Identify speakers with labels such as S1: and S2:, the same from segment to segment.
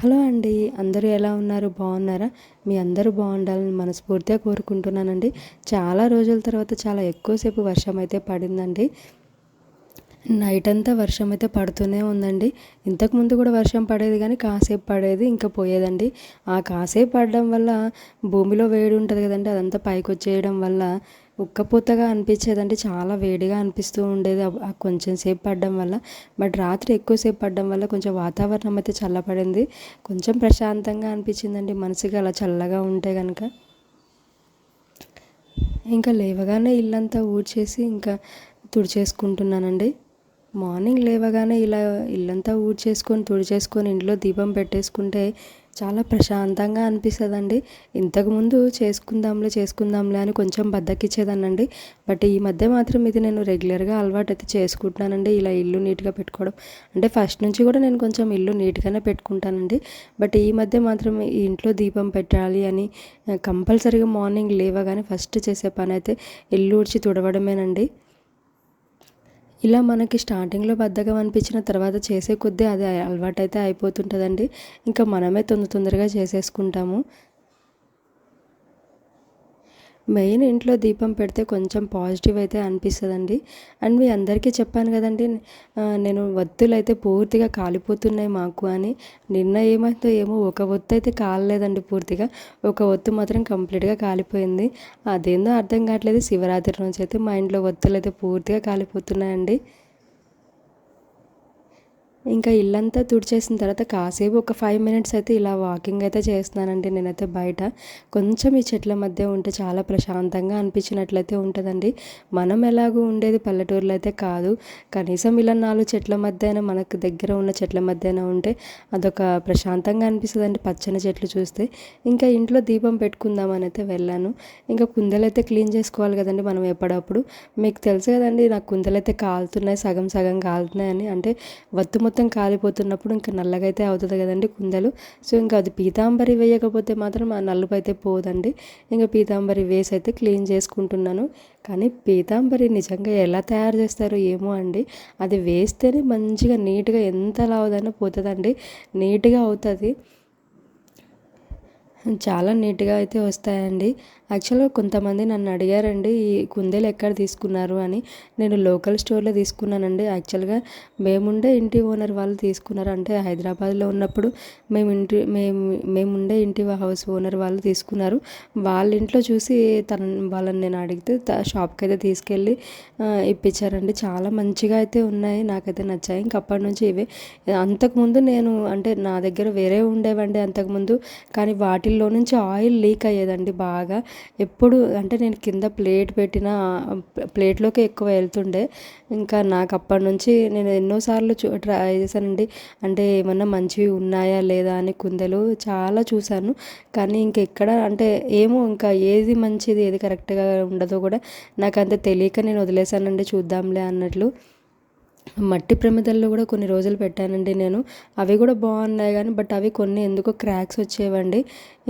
S1: Hello అండి. అందరూ ఎలా ఉన్నారు? బాగున్నారా? మీ అందరూ బాగుండాలని మనస్ఫూర్తిగా కోరుకుంటున్నానండి. చాలా రోజుల తర్వాత చాలా ఎక్కువసేపు వర్షం అయితే పడిందండి. నైట్ అంతా వర్షం అయితే పడుతూనే ఉందండి. ఇంతకుముందు కూడా వర్షం పడేది కానీ కాసేపు పడేది ఇంకా పోయేదండి. ఆ కాసేపు పడడం వల్ల భూమిలో వేడి ఉంటుంది కదండి, అదంతా పైకి వచ్చేయడం వల్ల ఉక్కపోతగా అనిపించేదండి. చాలా వేడిగా అనిపిస్తూ ఉండేది ఆ కొంచెం సేపు పడడం వల్ల. బట్ రాత్రి ఎక్కువసేపు పడడం వల్ల కొంచెం వాతావరణం అయితే చల్లబడింది. కొంచెం ప్రశాంతంగా అనిపించిందండి మనసుకి అలా చల్లగా ఉంటే కనుక. ఇంకా లేవగానే ఇల్లంతా ఊడ్చేసి ఇంకా తుడిచేసుకుంటున్నానండి. మార్నింగ్ లేవగానే ఇలా ఇల్లంతా ఊడ్చేసుకొని తుడిచేసుకొని ఇంట్లో దీపం పెట్టేసుకుంటే చాలా ప్రశాంతంగా అనిపిస్తుందండి. ఇంతకుముందు చేసుకుందాంలే అని కొంచెం బద్దకిచ్చేదానండి. బట్ ఈ మధ్య మాత్రం ఇది నేను రెగ్యులర్గా అలవాటు అయితే చేసుకుంటున్నానండి. ఇలా ఇల్లు నీట్గా పెట్టుకోవడం అంటే ఫస్ట్ నుంచి కూడా నేను కొంచెం ఇల్లు నీట్గానే పెట్టుకుంటానండి. బట్ ఈ మధ్య మాత్రం ఈ ఇంట్లో దీపం పెట్టాలి అని కంపల్సరీగా మార్నింగ్ లేవగానే ఫస్ట్ చేసే పని అయితే ఇల్లు ఊడ్చి తుడవడమేనండి. ఇలా మనకి స్టార్టింగ్లో బద్ధకం అనిపించిన తర్వాత చేసే కొద్దీ అది అలవాటైతే అయిపోతుంటుందండి. ఇంకా మనమే తొందరగా చేసేసుకుంటాము. మెయిన్ ఇంట్లో దీపం పెడితే కొంచెం పాజిటివ్ అయితే అనిపిస్తుందండి. అండ్ మీ అందరికీ చెప్పాను కదండి, నేను ఒత్తులు అయితే పూర్తిగా కాలిపోతున్నాయి మాకు అని. నిన్న ఏమైందో ఏమో, ఒక ఒత్తు అయితే కాలలేదండి పూర్తిగా, ఒక ఒత్తు మాత్రం కంప్లీట్గా కాలిపోయింది. అదేందో అర్థం కావట్లేదు. శివరాత్రి నుంచి అయితే మా ఇంట్లో ఒత్తులు అయితే పూర్తిగా కాలిపోతున్నాయండి. ఇంకా ఇల్లంతా తుడిచేసిన తర్వాత కాసేపు ఒక 5 మినిట్స్ అయితే ఇలా వాకింగ్ అయితే చేస్తున్నానండి నేనైతే బయట. కొంచెం ఈ చెట్ల మధ్య ఉంటే చాలా ప్రశాంతంగా అనిపించినట్లయితే ఉంటుందండి. మనం ఎలాగూ ఉండేది పల్లెటూరులో అయితే కాదు. కనీసం ఇలా 4 చెట్ల మధ్య అయినా, మనకు దగ్గర ఉన్న చెట్ల మధ్య అయినా ఉంటే అదొక ప్రశాంతంగా అనిపిస్తుందండి పచ్చని చెట్లు చూస్తే. ఇంకా ఇంట్లో దీపం పెట్టుకుందామని అయితే వెళ్ళాను. ఇంకా కుందలైతే క్లీన్ చేసుకోవాలి కదండి మనం ఎప్పుడప్పుడు. మీకు తెలుసు కదండి, నాకు కుందలైతే కాలుతున్నాయి, సగం సగం కాలుతున్నాయని. అంటే వత్తు మొత్తం కాలిపోతున్నప్పుడు ఇంకా నల్లగా అయితే అవుతుంది కదండి కుందలు. సో ఇంకా అది పీతాంబరి వేయకపోతే మాత్రం ఆ నలుపు అయితే పోదండి. ఇంకా పీతాంబరి వేసి అయితే క్లీన్ చేసుకుంటున్నాను. కానీ పీతాంబరి నిజంగా ఎలా తయారు చేస్తారో ఏమో అండి. అది వేస్తేనే మంచిగా నీట్గా ఎంత లావుదైనా పోతుందండి, నీట్గా అవుతుంది. చాలా నీట్గా అయితే వస్తాయండి. యాక్చువల్గా కొంతమంది నన్ను అడిగారండి, ఈ కుందేలు ఎక్కడ తీసుకున్నారు అని. నేను లోకల్ స్టోర్లో తీసుకున్నానండి. యాక్చువల్గా మేముండే ఇంటి ఓనర్ వాళ్ళు తీసుకున్నారు. అంటే హైదరాబాద్లో ఉన్నప్పుడు మేముండే ఇంటి హౌస్ ఓనర్ వాళ్ళు తీసుకున్నారు. వాళ్ళ ఇంట్లో చూసి వాళ్ళని నేను అడిగితే షాప్కి అయితే తీసుకెళ్ళి ఇప్పించారండి. చాలా మంచిగా అయితే ఉన్నాయి, నాకైతే నచ్చాయి. ఇంక అప్పటి నుంచి ఇవే. అంతకుముందు నేను అంటే నా దగ్గర వేరే ఉండేవండి అంతకుముందు. కానీ వాటిల్లో నుంచి ఆయిల్ లీక్ అయ్యేదండి బాగా. ఎప్పుడు అంటే నేను కింద ప్లేట్ పెట్టిన ప్లేట్లోకి ఎక్కువ వెళ్తుండే. ఇంకా నాకు అప్పటి నుంచి నేను ఎన్నోసార్లు ట్రై చేశానండి. అంటే ఏమన్నా మంచివి ఉన్నాయా లేదా అని కుందెలు చాలా చూశాను. కానీ ఇంకెక్కడ అంటే ఏమో, ఇంకా ఏది మంచిది ఏది కరెక్ట్గా ఉండదో కూడా నాకు అంత తెలియక నేను వదిలేశానండి, చూద్దాంలే అన్నట్లు. మట్టి ప్రమిదల్లో కూడా కొన్ని రోజులు పెట్టానండి నేను. అవి కూడా బాగున్నాయి కానీ బట్ అవి కొన్ని ఎందుకో క్రాక్స్ వచ్చేవండి.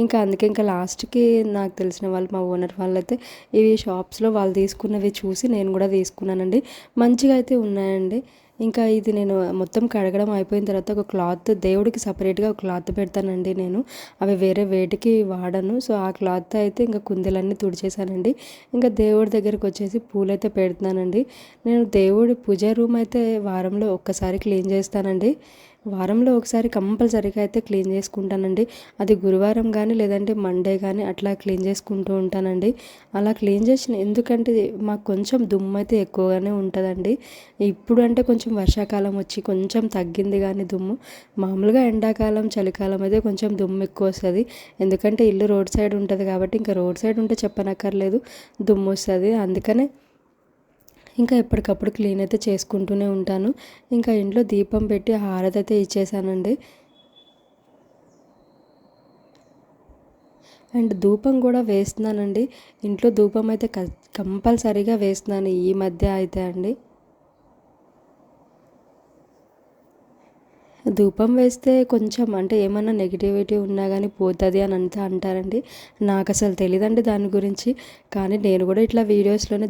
S1: ఇంకా అందుకే ఇంకా లాస్ట్కి నాకు తెలిసిన వాళ్ళు, మా ఓనర్ వాళ్ళైతే ఇవి షాప్స్లో వాళ్ళు తీసుకున్నవి చూసి నేను కూడా తీసుకున్నానండి. మంచిగా అయితే ఉన్నాయండి. ఇంకా ఇది నేను మొత్తం కడగడం అయిపోయిన తర్వాత ఒక క్లాత్, దేవుడికి సపరేట్గా ఒక క్లాత్ పెడతానండి నేను. అవి వేరే వేటికి వాడను. సో ఆ క్లాత్ అయితే ఇంకా కుందెలన్నీ తుడిచేసానండి. ఇంకా దేవుడి దగ్గరికి వచ్చేసి పూలైతే పెడుతున్నానండి. నేను దేవుడి పూజ రూమ్ అయితే వారంలో ఒక్కసారి క్లీన్ చేస్తానండి. వారంలో ఒకసారి కంపల్సరీగా అయితే క్లీన్ చేసుకుంటానండి. అది గురువారం కానీ లేదంటే మండే కానీ అట్లా క్లీన్ చేసుకుంటూ ఉంటానండి. అలా క్లీన్ చేసిన ఎందుకంటే మాకు కొంచెం దుమ్ము అయితే ఎక్కువగానే ఉంటుందండి. ఇప్పుడు అంటే కొంచెం వర్షాకాలం వచ్చి కొంచెం తగ్గింది కానీ దుమ్ము. మామూలుగా ఎండాకాలం చలికాలం అయితే కొంచెం దుమ్ము ఎక్కువ వస్తుంది. ఎందుకంటే ఇల్లు రోడ్ సైడ్ ఉంటుంది కాబట్టి, ఇంకా రోడ్ సైడ్ ఉంటే చెప్పనక్కర్లేదు, దుమ్ము వస్తుంది. అందుకనే ఇంకా ఎప్పటికప్పుడు క్లీన్ అయితే చేసుకుంటూనే ఉంటాను. ఇంకా ఇంట్లో దీపం పెట్టి హారతి అయితే ఇచ్చేసానండి. అండ్ ధూపం కూడా వేస్తున్నానండి. ఇంట్లో ధూపం అయితే కంపల్సరీగా వేస్తున్నాను ఈ మధ్య అయితే అండి. ధూపం వేస్తే కొంచెం అంటే ఏమన్నా నెగిటివిటీ ఉన్నా కానీ పోతుంది అని అంతా అంటారండి. నాకు అసలు తెలీదండి దాని గురించి. కానీ నేను కూడా ఇట్లా వీడియోస్లోనే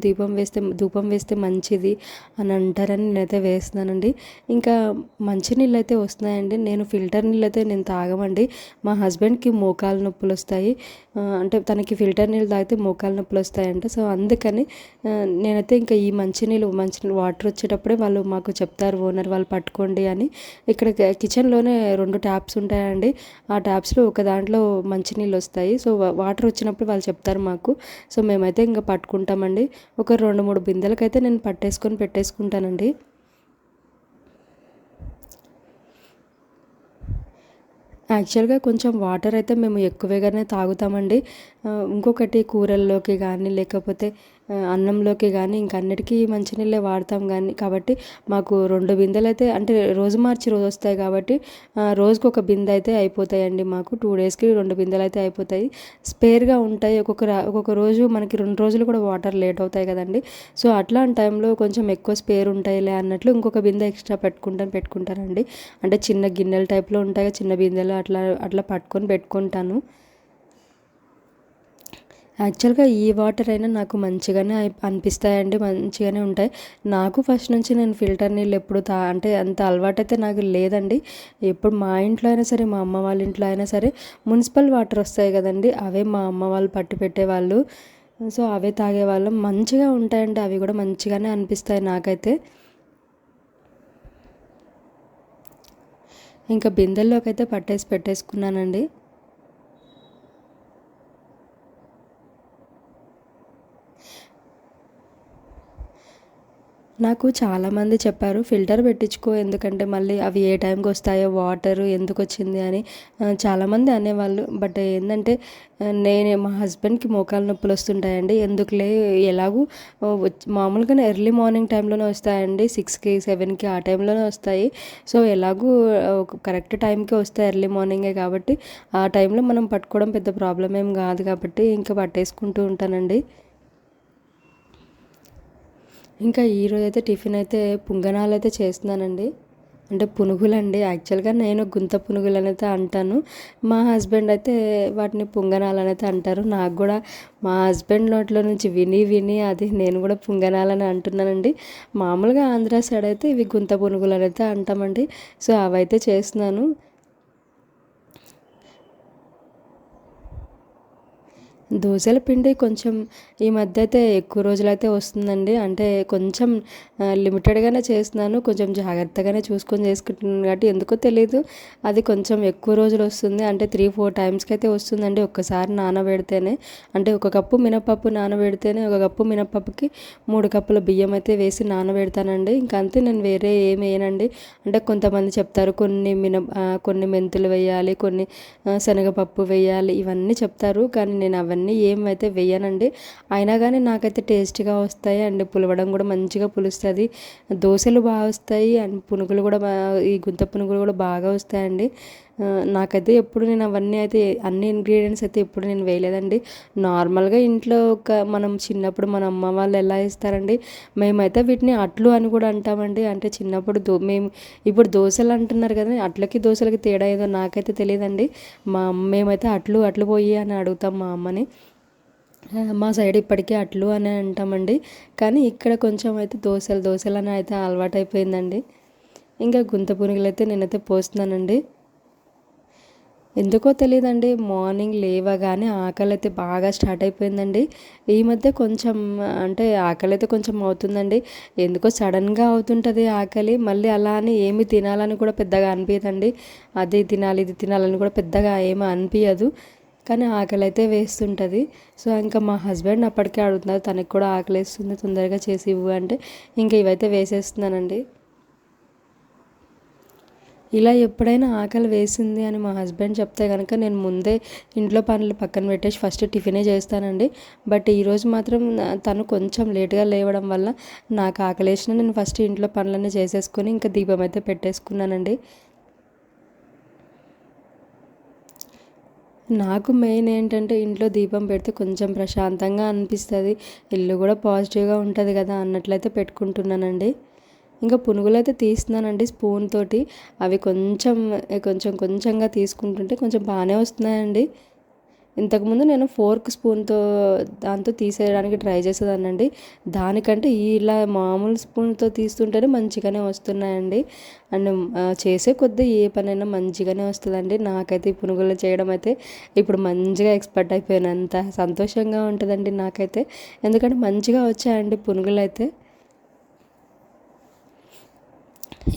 S1: ధూపం వేస్తే మంచిది అని అంటారని నేనైతే వేస్తున్నానండి. ఇంకా మంచి నీళ్ళు అయితే వస్తున్నాయండి. నేను ఫిల్టర్ నీళ్ళు అయితే నేను తాగమండి. మా హస్బెండ్కి మోకాలు నొప్పులు వస్తాయి. అంటే తనకి ఫిల్టర్ నీళ్ళు తాగితే మోకాలు నొప్పులు వస్తాయంట. సో అందుకని నేనైతే ఇంకా ఈ మంచినీళ్ళు వాటర్ వచ్చేటప్పుడే వాళ్ళు మాకు చెప్తారు, ఓనర్ వాళ్ళు పట్టుకోండి అని. ఇక్కడ కిచెన్లోనే 2 ట్యాప్స్ ఉంటాయండి. ఆ ట్యాప్స్లో ఒక దాంట్లో మంచినీళ్ళు వస్తాయి. సో వాటర్ వచ్చినప్పుడు వాళ్ళు చెప్తారు మాకు. సో మేమైతే ఇంకా పట్టుకుంటామండి. ఒక 2-3 బిందెలకైతే నేను పెట్టేసుకుంటానండి. యాక్చువల్గా కొంచెం వాటర్ అయితే మేము ఎక్కువగానే తాగుతామండి. ఇంకొకటి కూరల్లోకి కానీ లేకపోతే అన్నంలోకి కానీ ఇంక అన్నిటికీ మంచినీళ్ళే వాడతాం కానీ కాబట్టి మాకు 2 బిందెలు అయితే అంటే రోజు మార్చి రోజు వస్తాయి కాబట్టి రోజుకి ఒక బిందె అయితే అయిపోతాయండి. మాకు 2 డేస్కి 2 బిందెలు అయితే అయిపోతాయి. స్పేర్గా ఉంటాయి. ఒక్కొక్క రోజు మనకి 2 రోజులు కూడా వాటర్ లేట్ అవుతాయి కదండి. సో అట్లాంటి టైంలో కొంచెం ఎక్కువ స్పేర్ ఉంటాయిలే అన్నట్లు ఇంకొక బిందె ఎక్స్ట్రా పెట్టుకుంటానండి. అంటే చిన్న గిన్నెల టైప్లో ఉంటాయి, చిన్న బిందెలు అట్లా అట్లా పెట్టుకుంటాను. యాక్చువల్గా ఈ వాటర్ అయినా నాకు మంచిగానే అనిపిస్తాయండి, మంచిగానే ఉంటాయి. నాకు ఫస్ట్ నుంచి నేను ఫిల్టర్ నీళ్ళు ఎప్పుడు అంటే అంత అలవాటైతే నాకు లేదండి. ఎప్పుడు మా ఇంట్లో అయినా సరే, మా అమ్మ వాళ్ళ ఇంట్లో అయినా సరే మున్సిపల్ వాటర్ వస్తాయి కదండి, అవే మా అమ్మ వాళ్ళు పట్టి పెట్టేవాళ్ళు. సో అవే తాగేవాళ్ళం. మంచిగా ఉంటాయండి, అవి కూడా మంచిగానే అనిపిస్తాయి నాకైతే. ఇంకా బిందెల్లోకి అయితే పెట్టేసుకున్నానండి. నాకు చాలామంది చెప్పారు ఫిల్టర్ పెట్టించుకో, ఎందుకంటే మళ్ళీ అవి ఏ టైంకి వస్తాయో వాటరు ఎందుకు వచ్చింది అని చాలామంది అనేవాళ్ళు. బట్ ఏంటంటే మా హస్బెండ్కి మోకాలు నొప్పులు వస్తుంటాయండి. ఎందుకులే, ఎలాగూ మామూలుగానే ఎర్లీ మార్నింగ్ టైంలోనే వస్తాయండి, 6కి 7కి ఆ టైంలోనే వస్తాయి. సో ఎలాగూ కరెక్ట్ టైంకి వస్తాయి, ఎర్లీ మార్నింగే కాబట్టి ఆ టైంలో మనం పట్టుకోవడం పెద్ద ప్రాబ్లం ఏం కాదు కాబట్టి ఇంకా పట్టేసుకుంటూ ఉంటానండి. ఇంకా ఈరోజు అయితే టిఫిన్ అయితే పుంగనాలు అయితే చేస్తున్నానండి. అంటే పునుగులండి. యాక్చువల్గా నేను గుంత పునుగులు అయితే అంటాను. మా హస్బెండ్ అయితే వాటిని పుంగనాలు అయితే అంటారు. నాకు కూడా మా హస్బెండ్ నోట్లో నుంచి విని విని అది నేను కూడా పుంగనాలని అంటున్నానండి. మామూలుగా ఆంధ్ర సైడ్ అయితే ఇవి గుంత పునుగులు అయితే అంటామండి. సో అవైతే చేస్తున్నాను. దోసల పిండి కొంచెం ఈ మధ్య అయితే ఎక్కువ రోజులైతే వస్తుందండి. అంటే కొంచెం లిమిటెడ్గానే చేస్తున్నాను, కొంచెం జాగ్రత్తగానే చూసుకొని చేసుకుంటున్నాను కాబట్టి ఎందుకో తెలీదు అది కొంచెం ఎక్కువ రోజులు వస్తుంది. అంటే 3-4 టైమ్స్కి అయితే వస్తుందండి ఒక్కసారి నానబెడితేనే. అంటే ఒక కప్పు మినపప్పు నానబెడితేనే ఒక కప్పు మినపప్పుకి 3 కప్పుల బియ్యం అయితే వేసి నానబెడతానండి. ఇంకా అంతే, నేను వేరే ఏమి వేయనండి. అంటే కొంతమంది చెప్తారు కొన్ని మెంతులు వేయాలి, కొన్ని శనగపప్పు వేయాలి, ఇవన్నీ చెప్తారు. కానీ నేను అవన్నీ ఏమైతే వేయనండి. అయినా కానీ నాకైతే టేస్ట్గా వస్తాయి అండ్ పులవడం కూడా మంచిగా పులుస్తుంది. దోశలు బాగా వస్తాయి అండ్ పునుగులు కూడా ఈ గుంత పునుగులు కూడా బాగా వస్తాయండి. నాకైతే ఎప్పుడు నేను అవన్నీ అయితే అన్ని ఇంగ్రీడియంట్స్ అయితే ఎప్పుడు నేను వేయలేదండి. నార్మల్గా ఇంట్లో మనం చిన్నప్పుడు మన అమ్మ వాళ్ళు ఎలా ఇస్తారండి, మేమైతే వీటిని అట్లు అని కూడా అంటామండి. అంటే చిన్నప్పుడు మేము ఇప్పుడు దోశలు అంటున్నారు కదా, అట్లకి దోశలకి తేడా ఏదో నాకైతే తెలియదండి. మేమైతే అట్లు పోయి అని అడుగుతాం మా అమ్మని. మా సైడ్ ఇప్పటికీ అట్లు అని అంటామండి. కానీ ఇక్కడ కొంచెం అయితే దోశలు అని అయితే అలవాటైపోయిందండి. ఇంకా గుంత పునుగులు అయితే నేనైతే పోస్తున్నానండి. ఎందుకో తెలియదండి, మార్నింగ్ లేవగానే ఆకలి అయితే బాగా స్టార్ట్ అయిపోయిందండి. ఈ మధ్య కొంచెం అంటే ఆకలి అయితే కొంచెం అవుతుందండి. ఎందుకో సడన్గా అవుతుంటుంది ఆకలి. మళ్ళీ అలా అని ఏమి తినాలని కూడా పెద్దగా అనిపించదండి. అది తినాలి ఇది తినాలని కూడా పెద్దగా ఏమీ అనిపించదు. కానీ ఆకలి అయితే వేస్తుంటుంది. సో ఇంకా మా హస్బెండ్ అప్పటికే అడుగుతున్నారు, తనకి కూడా ఆకలి వేస్తుంది తొందరగా చేసి ఇవ్వు అంటే ఇంకా ఇవైతే వేసేస్తున్నానండి. ఇలా ఎప్పుడైనా ఆకలి వేసింది అని మా హస్బెండ్ చెప్తే కనుక నేను ముందే ఇంట్లో పనులు పక్కన పెట్టేసి ఫస్ట్ టిఫినే చేస్తానండి. బట్ ఈరోజు మాత్రం తను కొంచెం లేట్గా లేవడం వల్ల నాకు ఆకలి వేసిన నేను ఫస్ట్ ఇంట్లో పనులన్నీ చేసేసుకొని ఇంకా దీపం అయితే పెట్టేసుకున్నానండి. నాకు మెయిన్ ఏంటంటే ఇంట్లో దీపం పెడితే కొంచెం ప్రశాంతంగా అనిపిస్తుంది, ఇల్లు కూడా పాజిటివ్గా ఉంటుంది కదా అన్నట్లయితే పెట్టుకుంటున్నానండి. ఇంకా పునుగులు అయితే తీస్తున్నానండి స్పూన్ తోటి. అవి కొంచెంగా తీసుకుంటుంటే కొంచెం బాగానే వస్తున్నాయండి. ఇంతకుముందు నేను ఫోర్క్ స్పూన్తో దాంతో తీసేయడానికి ట్రై చేసేదాన్నండి. దానికంటే ఇలా మామూలు స్పూన్తో తీస్తుంటేనే మంచిగానే వస్తున్నాయండి. అండ్ చేసే కొద్దీ ఏ పనైనా మంచిగానే వస్తుందండి. నాకైతే ఈ పునుగులు చేయడం అయితే ఇప్పుడు మంచిగా ఎక్స్పర్ట్ అయిపోయాను. అంత సంతోషంగా ఉంటుందండి నాకైతే. ఎందుకంటే మంచిగా వచ్చాయండి పునుగులు అయితే.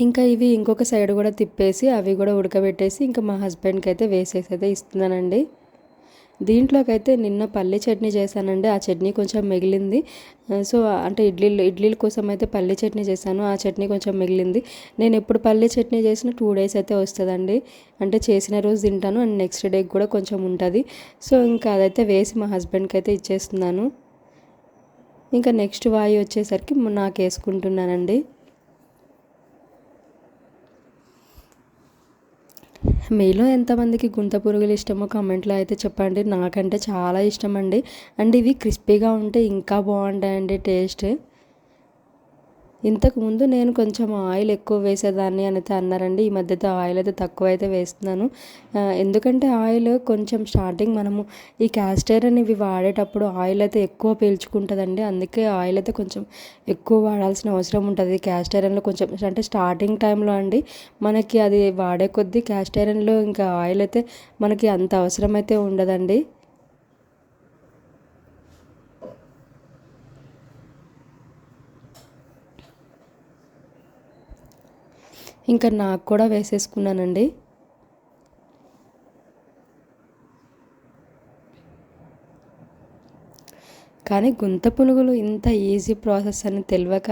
S1: ఇంకా ఇవి ఇంకొక సైడ్ కూడా తిప్పేసి అవి కూడా ఉడకబెట్టేసి ఇంకా మా హస్బెండ్కి అయితే వేసేసి అయితే ఇస్తున్నానండి. దీంట్లోకైతే నిన్న పల్లి చట్నీ చేశానండి. ఆ చట్నీ కొంచెం మిగిలింది. సో అంటే ఇడ్లీల కోసం అయితే పల్లి చట్నీ చేశాను. ఆ చట్నీ కొంచెం మిగిలింది. నేను ఎప్పుడు పల్లి చట్నీ చేసిన 2 days అయితే వస్తుందండి. అంటే చేసిన రోజు తింటాను అండ్ నెక్స్ట్ డేకి కూడా కొంచెం ఉంటుంది. సో ఇంకా అదైతే వేసి మా హస్బెండ్కి అయితే ఇచ్చేస్తున్నాను. ఇంకా నెక్స్ట్ వాయి వచ్చేసరికి నాకు వేసుకుంటున్నానండి. మీలో ఎంతమందికి గుంత పురుగులు ఇష్టమో కామెంట్లో అయితే చెప్పండి. నాకంటే చాలా ఇష్టం అండి. అండ్ ఇవి క్రిస్పీగా ఉంటే ఇంకా బాగుంటాయండి టేస్ట్. ఇంతకుముందు నేను కొంచెం ఆయిల్ ఎక్కువ వేసేదాన్ని అని అయితే అన్నారండి. ఈ మధ్యతో ఆయిల్ అయితే తక్కువ అయితే వేస్తున్నాను. ఎందుకంటే ఆయిల్ కొంచెం స్టార్టింగ్ మనము ఈ క్యాస్టర్ ఇవి వాడేటప్పుడు ఆయిల్ అయితే ఎక్కువ పీల్చుకుంటుందండి. అందుకే ఆయిల్ అయితే కొంచెం ఎక్కువ వాడాల్సిన అవసరం ఉంటుంది క్యాస్ట్ ఐరన్లో. కొంచెం అంటే స్టార్టింగ్ టైంలో అండి మనకి అది వాడే కొద్దీ క్యాస్ట్ ఐరన్లో ఇంకా ఆయిల్ అయితే మనకి అంత అవసరం అయితే ఉండదండి. ఇంకా నాకు కూడా వేసేసుకున్నానండి. కానీ గుంత పునుగులు ఇంత ఈజీ ప్రాసెస్ అని తెలియక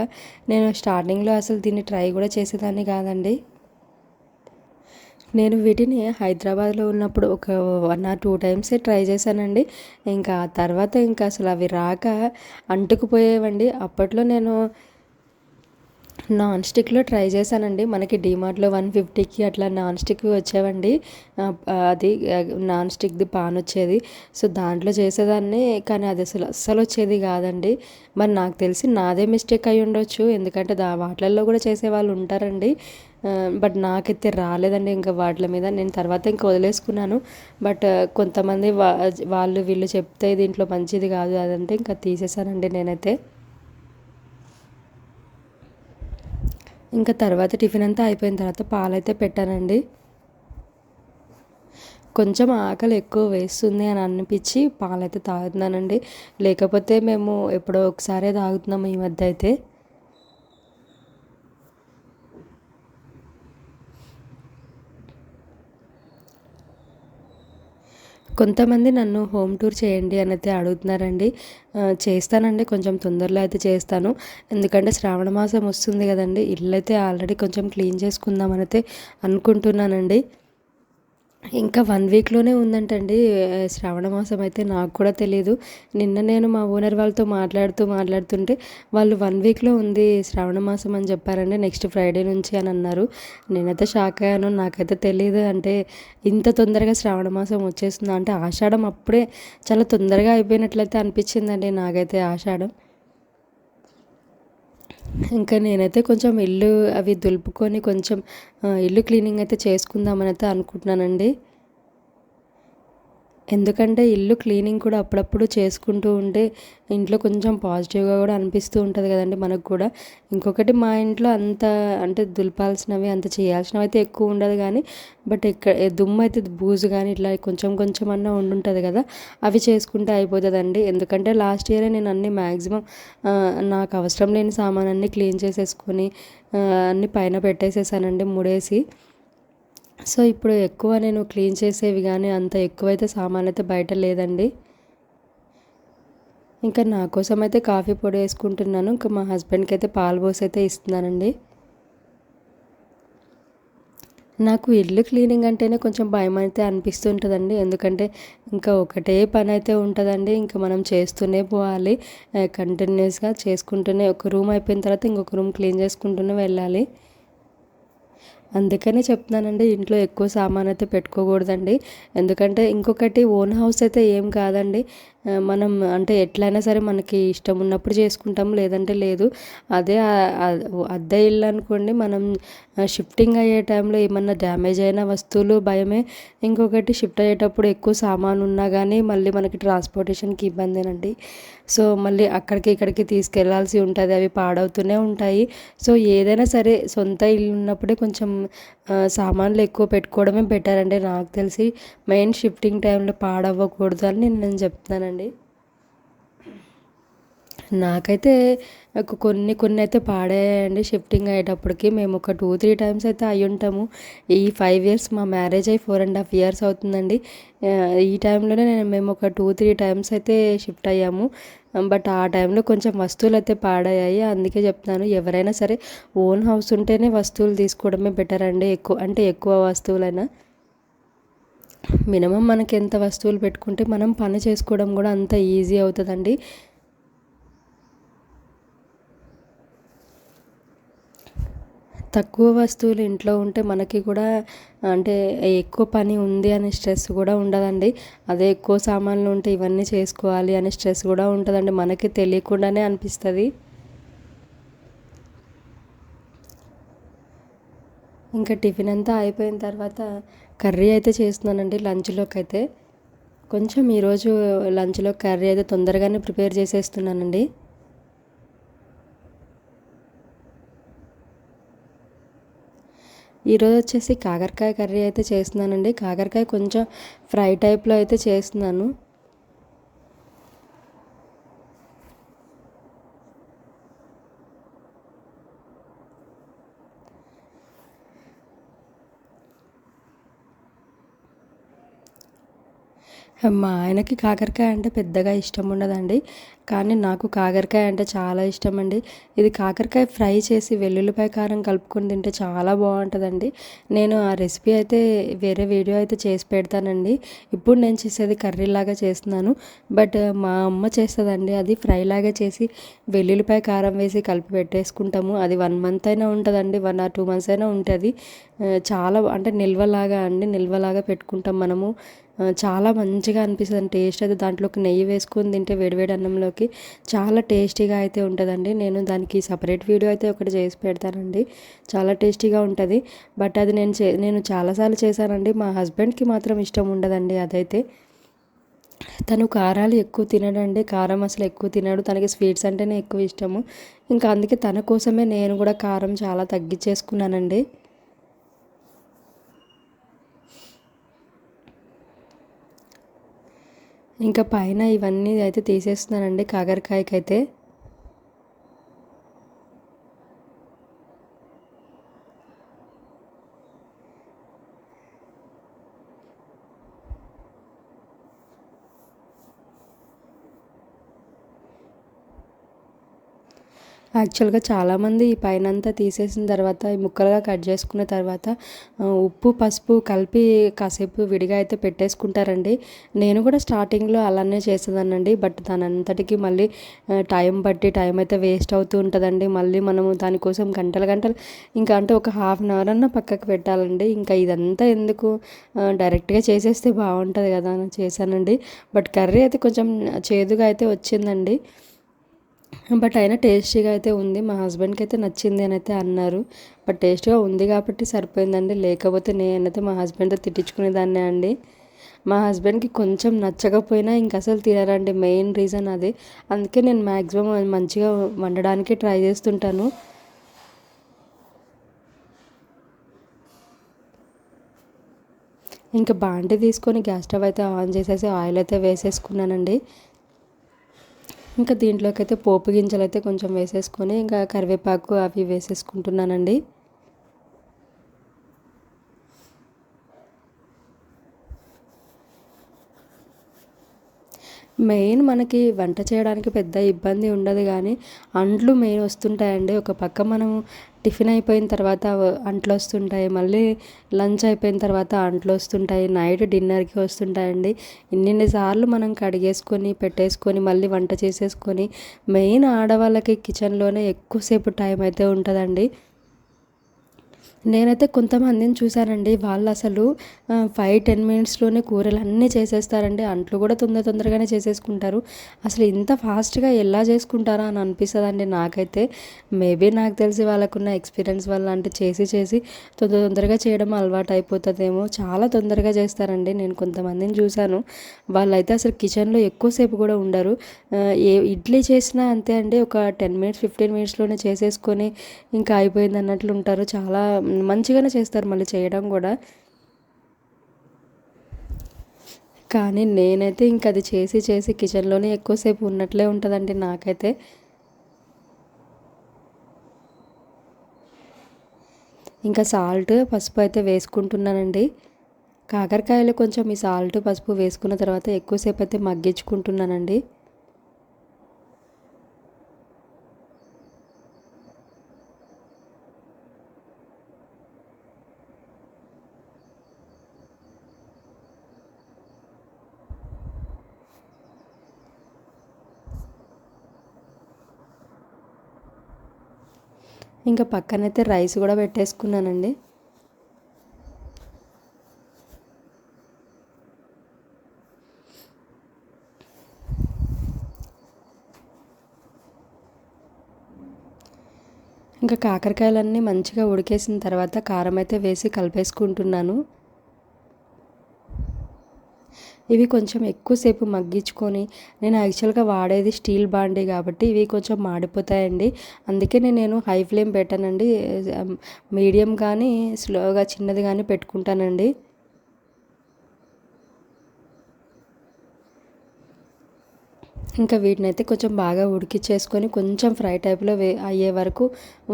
S1: నేను స్టార్టింగ్లో అసలు దీన్ని ట్రై కూడా చేసేదాన్ని కాదండి. నేను వీటిని హైదరాబాద్లో ఉన్నప్పుడు ఒక 1 or 2 టైమ్సే ట్రై చేశానండి. ఇంకా తర్వాత ఇంకా అసలు అవి రాక అంటుకుపోయేవండి. అప్పట్లో నేను నాన్ స్టిక్లో ట్రై చేశానండి. మనకి డీమార్ట్లో 150కి అట్లా నాన్ స్టిక్వి వచ్చేవండి. అది నాన్ స్టిక్ది పాన్ వచ్చేది. సో దాంట్లో చేసేదాన్ని. కానీ అది అస్సలు వచ్చేది కాదండి. మరి నాకు తెలిసి నాదే మిస్టేక్ అయి ఉండొచ్చు. ఎందుకంటే వాటిల్లో కూడా చేసేవాళ్ళు ఉంటారండి. బట్ నాకైతే రాలేదండి. ఇంకా వాటి మీద నేను తర్వాత ఇంకా వదిలేసుకున్నాను. బట్ కొంతమంది వాళ్ళు వీళ్ళు చెప్తే దీంట్లో మంచిది కాదు అదంటే ఇంకా తీసేసానండి నేనైతే. ఇంకా తర్వాత టిఫిన్ అంతా అయిపోయిన తర్వాత పాలైతే పెట్టానండి. కొంచెం ఆకలి ఎక్కువ వేస్తుంది అని అనిపించి పాలైతే తాగుతున్నానండి. లేకపోతే మేము ఎప్పుడో ఒకసారే తాగుతున్నాము ఈ మధ్య అయితే. కొంతమంది నన్ను హోమ్ టూర్ చేయండి అని అయితే అడుగుతున్నారండి. చేస్తానండి, కొంచెం తొందరలో అయితే చేస్తాను. ఎందుకంటే శ్రావణ మాసం వస్తుంది కదండి. ఇల్లు అయితే ఆల్రెడీ కొంచెం క్లీన్ చేసుకుందామని అయితే అనుకుంటున్నానండి. ఇంకా 1 వీక్లోనే ఉందంటండి శ్రావణ మాసం అయితే. నాకు కూడా తెలియదు. నిన్న నేను మా ఓనర్ వాళ్ళతో మాట్లాడుతుంటే వాళ్ళు 1 వీక్లో ఉంది శ్రావణ మాసం అని చెప్పారండి. నెక్స్ట్ ఫ్రైడే నుంచి అని అన్నారు. నేనైతే షాక్ అయ్యాను. నాకైతే తెలియదు అంటే ఇంత తొందరగా శ్రావణ మాసం వచ్చేస్తుందా అంటే. ఆషాఢం అప్పుడే చాలా తొందరగా అయిపోయినట్లయితే అనిపించిందండి నాకైతే ఆషాఢం. ఇంకా నేనైతే కొంచెం ఇల్లు అవి దులుపుకొని కొంచెం ఇల్లు క్లీనింగ్ అయితే చేసుకుందామని అయితే అనుకుంటున్నానండి. ఎందుకంటే ఇల్లు క్లీనింగ్ కూడా అప్పుడప్పుడు చేసుకుంటూ ఉంటే ఇంట్లో కొంచెం పాజిటివ్గా కూడా అనిపిస్తూ ఉంటుంది కదండి మనకు కూడా. ఇంకొకటి మా ఇంట్లో అంత అంటే దులపాల్సినవి అంత చేయాల్సినవి అయితే ఎక్కువ ఉండదు కానీ బట్ దుమ్ము అయితే బూజు కానీ ఇట్లా కొంచెం అన్నా ఉండుంటుంది కదా, అవి చేసుకుంటే అయిపోతుందండి. ఎందుకంటే లాస్ట్ ఇయరే నేను అన్ని మ్యాక్సిమం నాకు అవసరం లేని సామాన్ అన్నీ క్లీన్ చేసేసుకొని అన్నీ పైన పెట్టేసేసానండి ముడేసి. సో ఇప్పుడు ఎక్కువ నేను క్లీన్ చేసేవి కానీ అంత ఎక్కువైతే సామాన్ అయితే బయట లేదండి. ఇంకా నా కోసం అయితే కాఫీ పొడి వేసుకుంటున్నాను. ఇంకా మా హస్బెండ్కి అయితే పాలు పోసి అయితే ఇస్తున్నానండి. నాకు ఇల్లు క్లీనింగ్ అంటేనే కొంచెం భయం అయితే అనిపిస్తుంటుందండి. ఎందుకంటే ఇంకా ఒకటే పని అయితే ఉంటుందండి. ఇంకా మనం చేస్తూనే పోవాలి కంటిన్యూస్గా చేసుకుంటూనే. ఒక రూమ్ అయిపోయిన తర్వాత ఇంకొక రూమ్ క్లీన్ చేసుకుంటూనే వెళ్ళాలి. అందుకనే చెప్తున్నానండి ఇంట్లో ఎక్కువ సామాన్ అయితే పెట్టుకోకూడదండి. ఎందుకంటే ఇంకొకటి ఓన్ హౌస్ అయితే ఏం కాదండి. మనం అంటే ఎట్లయినా సరే మనకి ఇష్టం ఉన్నప్పుడు చేసుకుంటాం, లేదంటే లేదు. అదే అద్దె ఇల్లు అనుకోండి, మనం షిఫ్టింగ్ అయ్యే టైంలో ఏమన్నా డ్యామేజ్ అయిన వస్తువులు భయమే. ఇంకొకటి షిఫ్ట్ అయ్యేటప్పుడు ఎక్కువ సామాను ఉన్నా కానీ మళ్ళీ మనకి ట్రాన్స్పోర్టేషన్కి ఇబ్బందేనండి. సో మళ్ళీ అక్కడికి ఇక్కడికి తీసుకెళ్లాల్సి ఉంటుంది, అవి పాడవుతూనే ఉంటాయి. సో ఏదైనా సరే సొంత ఇల్లు ఉన్నప్పుడే కొంచెం సామాన్లు ఎక్కువ పెట్టుకోవడమే బెటర్ అండి నాకు తెలిసి. మెయిన్ షిఫ్టింగ్ టైంలో పాడవ్వకూడదు అని నేను చెప్తున్నానండి. నాకైతే కొన్ని కొన్ని అయితే పాడయ్యాయండి షిఫ్టింగ్ అయ్యేటప్పటికి. మేము ఒక 2-3 టైమ్స్ అయితే అయ్యి ఉంటాము. ఈ 5 ఇయర్స్ మా మ్యారేజ్ అయ్యి 4.5 ఇయర్స్ అవుతుందండి. ఈ టైంలోనే మేము ఒక 2-3 టైమ్స్ అయితే షిఫ్ట్ అయ్యాము. బట్ ఆ టైంలో కొంచెం వస్తువులు అయితే పాడయ్యాయి. అందుకే చెప్తున్నాను, ఎవరైనా సరే ఓన్ హౌస్ ఉంటేనే వస్తువులు తీసుకోవడమే బెటర్ అండి. ఎక్కువ వస్తువులైనా మినిమం మనకి ఎంత వస్తువులు పెట్టుకుంటే మనం పని చేసుకోవడం కూడా అంత ఈజీ అవుతుందండి. తక్కువ వస్తువులు ఇంట్లో ఉంటే మనకి కూడా అంటే ఎక్కువ పని ఉంది అనే స్ట్రెస్ కూడా ఉండదండి. అదే ఎక్కువ సామాన్లు ఉంటే ఇవన్నీ చేసుకోవాలి అనే స్ట్రెస్ కూడా ఉంటుందండి, మనకి తెలియకుండానే అనిపిస్తుంది. ఇంకా టిఫిన్ అంతా అయిపోయిన తర్వాత కర్రీ అయితే చేస్తున్నానండి లంచ్లోకి అయితే. కొంచెం ఈరోజు లంచ్లో కర్రీ అయితే తొందరగానే ప్రిపేర్ చేసేస్తున్నానండి. ఈరోజు వచ్చేసి కాకరకాయ కర్రీ అయితే చేస్తున్నానండి. కాకరకాయ కొంచెం ఫ్రై టైప్లో అయితే చేస్తున్నాను. మా ఆయనకి కాకరకాయ అంటే పెద్దగా ఇష్టం ఉండదండి, కానీ నాకు కాకరకాయ అంటే చాలా ఇష్టం అండి. ఇది కాకరకాయ ఫ్రై చేసి వెల్లుల్లిపాయ కారం కలుపుకొని తింటే చాలా బాగుంటుందండి. నేను ఆ రెసిపీ అయితే వేరే వీడియో అయితే చేసి పెడతానండి. ఇప్పుడు నేను చేసేది కర్రీలాగా చేస్తున్నాను. బట్ మా అమ్మ చేస్తుందండి, అది ఫ్రై లాగా చేసి వెల్లుల్లిపాయ కారం వేసి కలిపి పెట్టేసుకుంటాము. అది 1 మంత్ అయినా ఉంటుందండి, 1 or 2 months అయినా ఉంటుంది. చాలా అంటే నిల్వలాగా పెట్టుకుంటాం మనము. చాలా మంచిగా అనిపిస్తుంది టేస్ట్ అయితే. దాంట్లోకి నెయ్యి వేసుకొని తింటే వేడివేడి అన్నంలోకి చాలా టేస్టీగా అయితే ఉంటుందండి. నేను దానికి సపరేట్ వీడియో అయితే ఒకటి చేసి పెడతానండి, చాలా టేస్టీగా ఉంటుంది. బట్ అది నేను చాలాసార్లు చేశానండి. మా హస్బెండ్కి మాత్రం ఇష్టం ఉండదండి అదైతే. తను కారాలు ఎక్కువ తినడండి, కారం అసలు ఎక్కువ తినడు. తనకి స్వీట్స్ అంటేనే ఎక్కువ ఇష్టము. ఇంకా అందుకే తన కోసమే నేను కూడా కారం చాలా తగ్గించేసుకున్నానండి. ఇంకా పైన ఇవన్నీ అయితే తీసేస్తున్నానండి కాకరకాయకైతే. యాక్చువల్గా చాలామంది ఈ పైనంతా తీసేసిన తర్వాత ఈ ముక్కలుగా కట్ చేసుకున్న తర్వాత ఉప్పు పసుపు కలిపి కాసేపు విడిగా అయితే పెట్టేసుకుంటారండి. నేను కూడా స్టార్టింగ్లో అలానే చేసేదానండి. బట్ దానంతటికి మళ్ళీ టైం అయితే వేస్ట్ అవుతూ ఉంటుందండి. మళ్ళీ మనము దానికోసం గంటలు గంటలు ఇంకా అంటే ఒక హాఫ్ అన్ అవర్ అన్న పక్కకు పెట్టాలండి. ఇంకా ఇదంతా ఎందుకు, డైరెక్ట్గా చేసేస్తే బాగుంటుంది కదా అని చేశానండి. బట్ కర్రీ అయితే కొంచెం చేదుగా అయితే వచ్చిందండి. బట్ అయినా టేస్టీగా అయితే ఉంది. మా హస్బెండ్కి అయితే నచ్చింది అని అయితే అన్నారు. బట్ టేస్ట్గా ఉంది కాబట్టి సరిపోయిందండి, లేకపోతే నేనైతే మా హస్బెండ్తో తిట్టించుకునేదాన్నే అండి. మా హస్బెండ్కి కొంచెం నచ్చకపోయినా ఇంక అసలు తినరండి, మెయిన్ రీజన్ అది. అందుకే నేను మ్యాక్సిమం మంచిగా వండడానికి ట్రై చేస్తుంటాను. ఇంకా బాండి తీసుకొని గ్యాస్ స్టవ్ అయితే ఆన్ చేసేసి ఆయిల్ అయితే వేసేసుకున్నానండి. ఇంకా దీంట్లోకి అయితే పోపు గింజలు అయితే కొంచెం వేసేసుకొని ఇంకా కరివేపాకు అవి వేసేసుకుంటున్నానండి. మెయిన్ మనకి వంట చేయడానికి పెద్ద ఇబ్బంది ఉండదు, కానీ అంట్లు మెయిన్ వస్తుంటాయండి. ఒక పక్క మనం టిఫిన్ అయిపోయిన తర్వాత అంట్లు వస్తుంటాయి, మళ్ళీ లంచ్ అయిపోయిన తర్వాత అంట్లు వస్తుంటాయి, నైట్ డిన్నర్కి వస్తుంటాయండి. ఇన్నిసార్లు మనం కడిగేసుకొని పెట్టేసుకొని మళ్ళీ వంట చేసేసుకొని, మెయిన్ ఆడవాళ్ళకి కిచెన్లోనే ఎక్కువసేపు టైం అయితే ఉంటుందండి. నేనైతే కొంతమందిని చూసానండి. వాళ్ళసలు 5, 10 మినిట్స్‌లోనే కూరలన్నీ చేసేస్తారండి. అంట్లు కూడా తొందరగానే చేసేసుకుంటారు. అసలు ఇంత ఫాస్ట్‌గా ఎలా చేసుకుంటారా అని అనిపిస్తదండి నాకైతే. మేబీ నాకు తెలిసి వాళ్ళకున్న ఎక్స్‌పీరియన్స్ వల్ల అంటే చేసి తొందరగా చేయడం అలవాటయిపోతదేమో. చాలా తొందరగా చేస్తారండి. నేను కొంతమందిని చూసాను. వాళ్ళైతే అసలు కిచెన్‌లో ఎక్కువ సేపు కూడా ఉండరు. ఇడ్లీ చేసినా అంతే అండి. ఒక 10 మినిట్స్, 15 మినిట్స్‌లోనే చేసేసుకొని ఇంకా అయిపోయిందన్నట్లు ఉంటారు. చాలా మంచిగానే చేస్తారు మళ్ళీ చేయడం కూడా. కానీ నేనైతే ఇంక అది చేసి కిచెన్లోనే ఎక్కువసేపు ఉన్నట్లే ఉంటుందండి నాకైతే. ఇంకా సాల్ట్, పసుపు అయితే వేసుకుంటున్నానండి. కాకరకాయలు కొంచెం ఈ సాల్ట్, పసుపు వేసుకున్న తర్వాత ఎక్కువసేపు అయితే మగ్గించుకుంటున్నానండి. ఇంకా పక్కనైతే రైస్ కూడా పెట్టేసుకున్నానండి. ఇంకా కాకరకాయలన్నీ మంచిగా ఉడికేసిన తర్వాత కారం అయితే వేసి కలిపేసుకుంటున్నాను. ఇవి కొంచెం ఎక్కువసేపు మగ్గించుకొని, నేను యాక్చువల్గా వాడేది స్టీల్ బాండీ కాబట్టి ఇవి కొంచెం మాడిపోతాయండి. అందుకే నేను హై ఫ్లేమ్ పెట్టానండి. మీడియం కానీ స్లోగా చిన్నది కానీ పెట్టుకుంటానండి. ఇంకా వీటినైతే కొంచెం బాగా ఉడికిచ్చేసుకొని కొంచెం ఫ్రై టైప్లో అయ్యే వరకు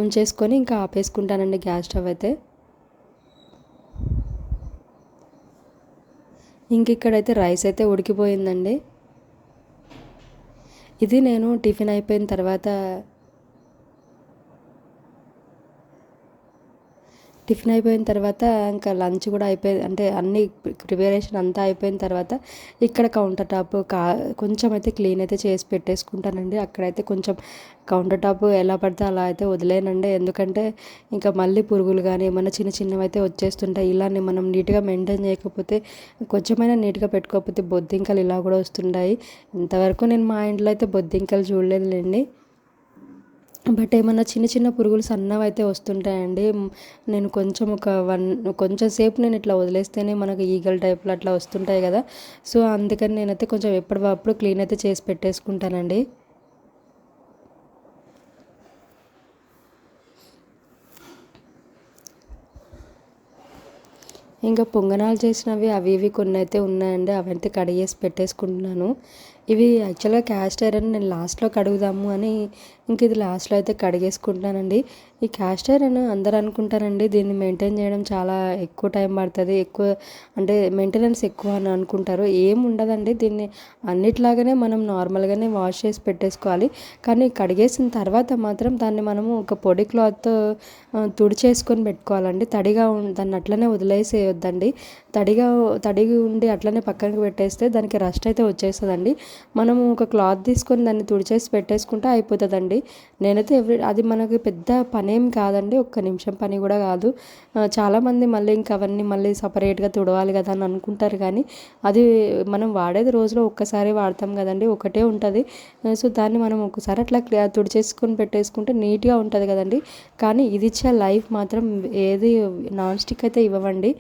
S1: ఉంచేసుకొని ఇంకా ఆపేసుకుంటానండి గ్యాస్ స్టవ్ అయితే. ఇంక ఇక్కడైతే రైస్ అయితే ఉడికిపోయిందండి. ఇది నేను టిఫిన్ అయిపోయిన తర్వాత టిఫిన్ అయిపోయిన తర్వాత ఇంకా లంచ్ కూడా అంటే అన్నీ ప్రిపరేషన్ అంతా అయిపోయిన తర్వాత ఇక్కడ కౌంటర్ టాప్ కొంచెం అయితే క్లీన్ అయితే చేసి పెట్టేసుకుంటానండి. అక్కడైతే కొంచెం కౌంటర్ టాప్ ఎలా పడితే అలా అయితే వదిలేనండి. ఎందుకంటే ఇంకా మళ్ళీ పురుగులు కానీ ఏమన్నా చిన్నవి అయితే వచ్చేస్తుంటాయి. ఇలానే మనం నీట్గా మెయింటైన్ చేయకపోతే, కొంచెమైనా నీట్గా పెట్టుకోకపోతే బొద్దింకలు ఇలా కూడా వస్తుంటాయి. ఇంతవరకు నేను మా ఇంట్లో అయితే బొద్దింకలు చూడలేదులేండి. బట్ ఏమన్నా చిన్న పురుగులు సన్నవైతే వస్తుంటాయండి. నేను కొంచెం సేపు నేను ఇట్లా వదిలేస్తేనే మనకు ఈగల్ టైప్లో అట్లా వస్తుంటాయి కదా. సో అందుకని నేనైతే కొంచెం ఎప్పటికప్పుడు క్లీన్ అయితే చేసి పెట్టేసుకుంటానండి. ఇంకా పొంగనాలు చేసినవి అవి ఇవి కొన్ని అయితే ఉన్నాయండి. అవైతే కడిగేసి పెట్టేసుకుంటున్నాను. ఇవి యాక్చువల్గా క్యాస్ట్ ఐరన్ నేను లాస్ట్లో కడుగుదాము అని ఇంక ఇది లాస్ట్లో అయితే కడిగేసుకుంటున్నానండి. ఈ క్యాస్ట్ ఐరన్ అందరూ అనుకుంటారండి దీన్ని మెయింటైన్ చేయడం చాలా ఎక్కువ టైం పడుతుంది, ఎక్కువ అంటే మెయింటెనెన్స్ ఎక్కువ అని అనుకుంటారు. ఏం ఉండదండి. దీన్ని అన్నిట్లాగానే మనం నార్మల్గానే వాష్ చేసి పెట్టేసుకోవాలి. కానీ కడిగేసిన తర్వాత మాత్రం దాన్ని మనము ఒక పొడి క్లాత్తో తుడిచేసుకొని పెట్టుకోవాలండి. దాన్ని అట్లనే వదిలేసేయొద్దండి. తడిగా ఉండి అట్లనే పక్కనకి పెట్టేస్తే దానికి రస్ట్ అయితే వచ్చేస్తుందండి. మనము ఒక క్లాత్ తీసుకొని దాన్ని తుడిచేసి పెట్టేసుకుంటే అయిపోతుందండి. నేనైతే అది మనకి పెద్ద పనేం కాదండి. ఒక్క నిమిషం పని కూడా కాదు. చాలామంది మళ్ళీ ఇంకా అవన్నీ మళ్ళీ సపరేట్గా తుడవాలి కదా అని అనుకుంటారు. కానీ అది మనం వాడేది రోజులో ఒక్కసారి వాడతాం కదండి, ఒకటే ఉంటుంది. సో దాన్ని మనం ఒకసారి అట్లా తుడిచేసుకొని పెట్టేసుకుంటే నీట్గా ఉంటుంది కదండి. కానీ ఇది ఇచ్చే లైఫ్ మాత్రం ఏది నాన్ స్టిక్ అయితే ఇవ్వండి.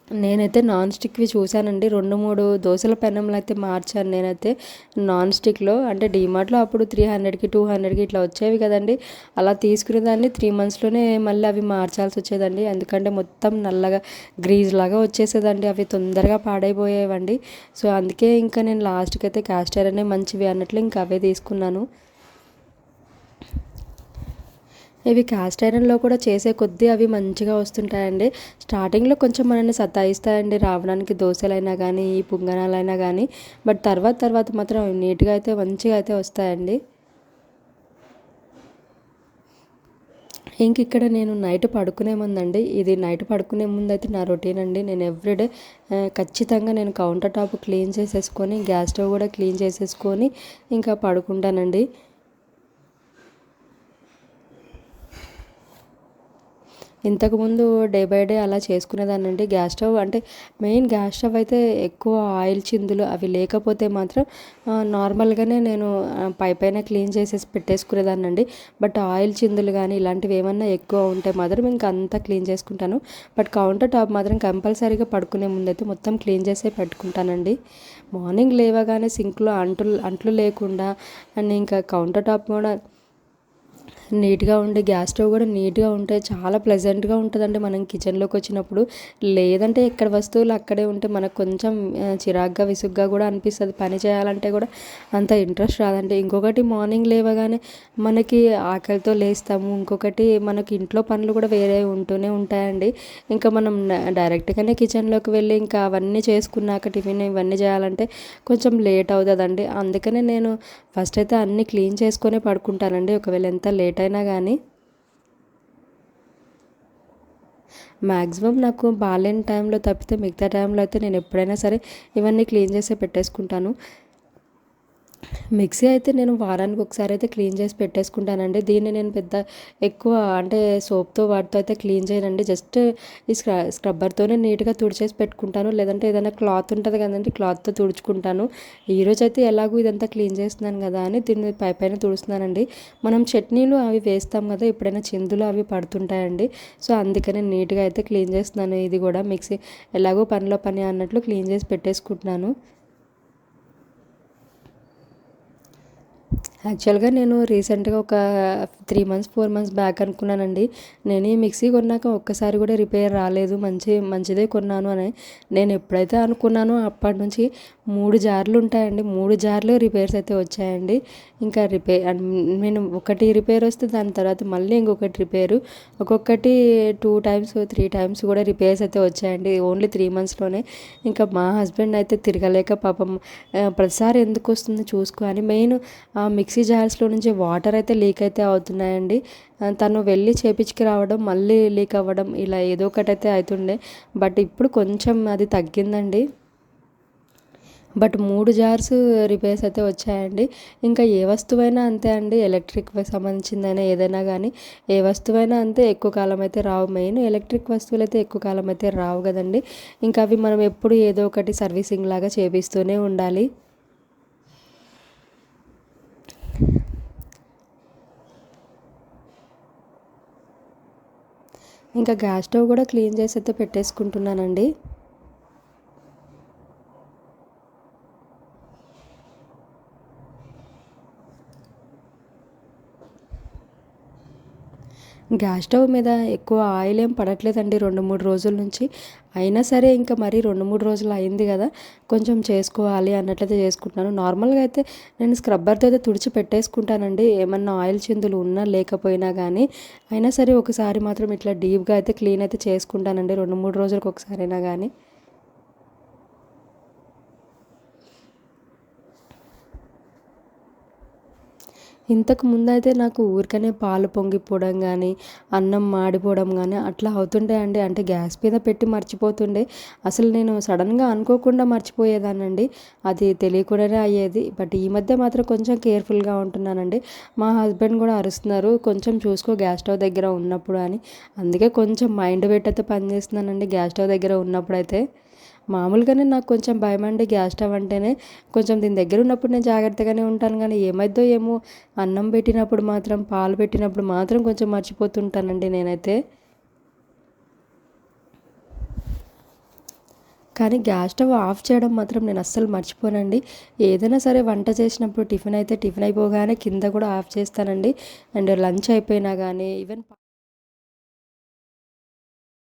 S1: నేనైతే నాన్ స్టిక్వి చూశానండి. 2, 3 దోశల పెనంలు అయితే మార్చాను నేనైతే నాన్ స్టిక్లో. అంటే డీమార్ట్లో అప్పుడు 300కి 200కి ఇట్లా వచ్చేవి కదండి. అలా తీసుకునేదాన్ని 3 మంత్స్లోనే మళ్ళీ అవి మార్చాల్సి వచ్చేదండి. ఎందుకంటే మొత్తం నల్లగా గ్రీజ్ లాగా వచ్చేసేదండి. అవి తొందరగా పాడైపోయేవండి. సో అందుకే ఇంకా నేను లాస్ట్కి అయితే క్యాస్ట్ ఐరనే మంచివి అన్నట్లు ఇంకా అవే తీసుకున్నాను. ఇవి క్యాస్ట్ ఐరన్లో కూడా చేసే కొద్దీ అవి మంచిగా వస్తుంటాయండి. స్టార్టింగ్లో కొంచెం మనల్ని సతాయిస్తాయండి రావడానికి, దోశలైనా కానీ ఈ పొంగనాలైనా కానీ. బట్ తర్వాత మాత్రం అవి నీట్గా అయితే మంచిగా అయితే వస్తాయండి. ఇంక ఇక్కడ నేను నైట్ పడుకునే ముందండి, ఇది నైట్ పడుకునే ముందు అయితే నా రొటీన్ అండి. నేను ఎవ్రీడే ఖచ్చితంగా నేను కౌంటర్ టాప్ క్లీన్ చేసేసుకొని, గ్యాస్ స్టవ్ కూడా క్లీన్ చేసేసుకొని ఇంకా పడుకుంటానండి. ఇంతకుముందు డే బై డే అలా చేసుకునేదాన్నండి. గ్యాస్ స్టవ్ అంటే మెయిన్ గ్యాస్ స్టవ్ అయితే ఎక్కువ ఆయిల్ చిందులు అవి లేకపోతే మాత్రం నార్మల్గానే నేను పైపైన క్లీన్ చేసేసి పెట్టేసుకునేదాన్నండి. బట్ ఆయిల్ చిందులు కానీ ఇలాంటివి ఏమన్నా ఎక్కువ ఉంటే మాత్రం ఇంకా అంతా క్లీన్ చేసుకుంటాను. బట్ కౌంటర్ టాప్ మాత్రం కంపల్సరీగా పడుకునే ముందైతే మొత్తం క్లీన్ చేసే పెట్టుకుంటానండి. మార్నింగ్ లేవగానే సింక్లో అంట్లు లేకుండా అండ్ ఇంకా కౌంటర్ టాప్ కూడా నీట్గా ఉండి గ్యాస్ స్టవ్ కూడా నీట్గా ఉంటే చాలా ప్లెజెంట్గా ఉంటుందండి మనం కిచెన్లోకి వచ్చినప్పుడు. లేదంటే ఎక్కడ వస్తువులు అక్కడే ఉంటే మనకు కొంచెం చిరాగ్గా విసుగ్గా కూడా అనిపిస్తుంది. పని చేయాలంటే కూడా అంత ఇంట్రెస్ట్ రాదండి. ఇంకొకటి మార్నింగ్ లేవగానే మనకి ఆకలితో లేస్తాము. ఇంకొకటి మనకి ఇంట్లో పనులు కూడా వేరే ఉంటూనే ఉంటాయండి. ఇంకా మనం డైరెక్ట్గానే కిచెన్లోకి వెళ్ళి ఇంకా అవన్నీ చేసుకున్నాక టిఫిన్ ఇవన్నీ చేయాలంటే కొంచెం లేట్ అవుతుందండి. అందుకనే నేను ఫస్ట్ అయితే అన్నీ క్లీన్ చేసుకొని పడుకుంటానండి. ఒకవేళ ఎంత లేట్ అయినా కానీ మ్యాక్సిమం నాకు బాగాలేని టైంలో తప్పితే మిగతా టైంలో అయితే నేను ఎప్పుడైనా సరే ఇవన్నీ క్లీన్ చేసి పెట్టేసుకుంటాను. మిక్సీ అయితే నేను వారానికి ఒకసారి అయితే క్లీన్ చేసి పెట్టేసుకుంటానండి. దీన్ని నేను పెద్ద ఎక్కువ అంటే సోప్తో వాటితో అయితే క్లీన్ చేయనండి. జస్ట్ ఈ స్క్రబ్బర్తోనే నీట్గా తుడిచేసి పెట్టుకుంటాను. లేదంటే ఏదైనా క్లాత్ ఉంటుంది కదండి, క్లాత్తో తుడుచుకుంటాను. ఈరోజు అయితే ఎలాగో ఇదంతా క్లీన్ చేస్తున్నాను కదా అని దీన్ని పైన తుడుస్తున్నానండి. మనం చట్నీలు అవి వేస్తాం కదా, ఎప్పుడైనా చిందులు అవి పడుతుంటాయండి. సో అందుకనే నీట్గా అయితే క్లీన్ చేస్తున్నాను. ఇది కూడా మిక్సీ ఎలాగో పనిలో పని అన్నట్లు క్లీన్ చేసి పెట్టేసుకుంటున్నాను. యాక్చువల్గా నేను రీసెంట్గా ఒక 4 మంత్స్ బ్యాక్ అనుకున్నానండి. నేను ఈ మిక్సీ కొన్నాక ఒక్కసారి కూడా రిపేర్ రాలేదు, మంచిదే కొన్నాను అని. నేను ఎప్పుడైతే అనుకున్నానో అప్పటి నుంచి 3 జార్లు ఉంటాయండి, 3 జార్లు రిపేర్స్ అయితే వచ్చాయండి. ఇంకా నేను ఒకటి రిపేర్ వస్తే దాని తర్వాత మళ్ళీ ఇంకొకటి రిపేరు, ఒక్కొక్కటి 2 టైమ్స్ 3 టైమ్స్ కూడా రిపేర్స్ అయితే వచ్చాయండి ఓన్లీ 3 మంత్స్లోనే. ఇంకా మా హస్బెండ్ అయితే తిరగలేక పాపం ప్రతిసారి ఎందుకు వస్తుంది చూసుకో అని, మెయిన్ మిక్సీ జార్స్లో నుంచి వాటర్ అయితే లీక్ అయితే అవుతున్నాయండి. తను వెళ్ళి చేపించుకు రావడం, మళ్ళీ లీక్ అవ్వడం, ఇలా ఏదో ఒకటి అయితే అవుతుండే. బట్ ఇప్పుడు కొంచెం అది తగ్గిందండి. బట్ 3 జార్స్ రిపేర్స్ అయితే వచ్చాయండి. ఇంకా ఏ వస్తువైనా అంతే అండి, ఎలక్ట్రిక్ సంబంధించిందైనా ఏదైనా కానీ ఏ వస్తువైనా అంతే, ఎక్కువ కాలం అయితే రావు. మెయిన్ ఎలక్ట్రిక్ వస్తువులు అయితే ఎక్కువ కాలం అయితే రావు కదండి. ఇంకా అవి మనం ఎప్పుడు ఏదో ఒకటి సర్వీసింగ్ లాగా చేపిస్తూనే ఉండాలి. ఇంకా గ్యాస్ స్టవ్ కూడా క్లీన్ చేసి అయితే పెట్టేసుకుంటున్నానండి. గ్యాస్ స్టవ్ మీద ఎక్కువ ఆయిల్ ఏం పడట్లేదండి 2-3 రోజుల నుంచి. అయినా సరే ఇంకా మరీ 2-3 రోజులు అయింది కదా, కొంచెం చేసుకోవాలి అన్నట్లయితే చేసుకుంటున్నాను. నార్మల్గా అయితే నేను స్క్రబ్బర్తో అయితే తుడిచి పెట్టేసుకుంటానండి, ఏమన్నా ఆయిల్ చిందులు ఉన్నా లేకపోయినా కానీ. అయినా సరే ఒకసారి మాత్రం ఇట్లా డీప్గా అయితే క్లీన్ అయితే చేసుకుంటానండి 2-3 రోజులకు ఒకసారైనా కానీ. ఇంతకు ముందైతే నాకు ఊరికనే పాలు పొంగిపోవడం కానీ, అన్నం మాడిపోవడం కానీ అట్లా అవుతుండే అండి. అంటే గ్యాస్ మీద పెట్టి మర్చిపోతుండే. అసలు నేను సడన్గా అనుకోకుండా మర్చిపోయేదానండి, అది తెలియకుండానే అయ్యేది. బట్ ఈ మధ్య మాత్రం కొంచెం కేర్ఫుల్గా ఉంటున్నానండి. మా హస్బెండ్ కూడా అరుస్తున్నారు, కొంచెం చూసుకో గ్యాస్ స్టవ్ దగ్గర ఉన్నప్పుడు అని. అందుకే కొంచెం మైండ్ పెట్టయితే పని చేస్తున్నానండి గ్యాస్ స్టవ్ దగ్గర ఉన్నప్పుడైతే. మామూలుగానే నాకు కొంచెం భయమండి గ్యాస్ స్టవ్ అంటేనే. కొంచెం దీని దగ్గర ఉన్నప్పుడు నేను జాగ్రత్తగానే ఉంటాను, కానీ ఏమైద్దో ఏమో అన్నం పెట్టినప్పుడు మాత్రం, పాలు పెట్టినప్పుడు మాత్రం కొంచెం మర్చిపోతుంటానండి నేనైతే. కానీ గ్యాస్ స్టవ్ ఆఫ్ చేయడం మాత్రం నేను అస్సలు మర్చిపోనండి. ఏదైనా సరే వంట చేసినప్పుడు టిఫిన్ అయిపోగానే కింద కూడా ఆఫ్ చేస్తానండి. అండ్ లంచ్ అయిపోయినా కానీ ఈవెన్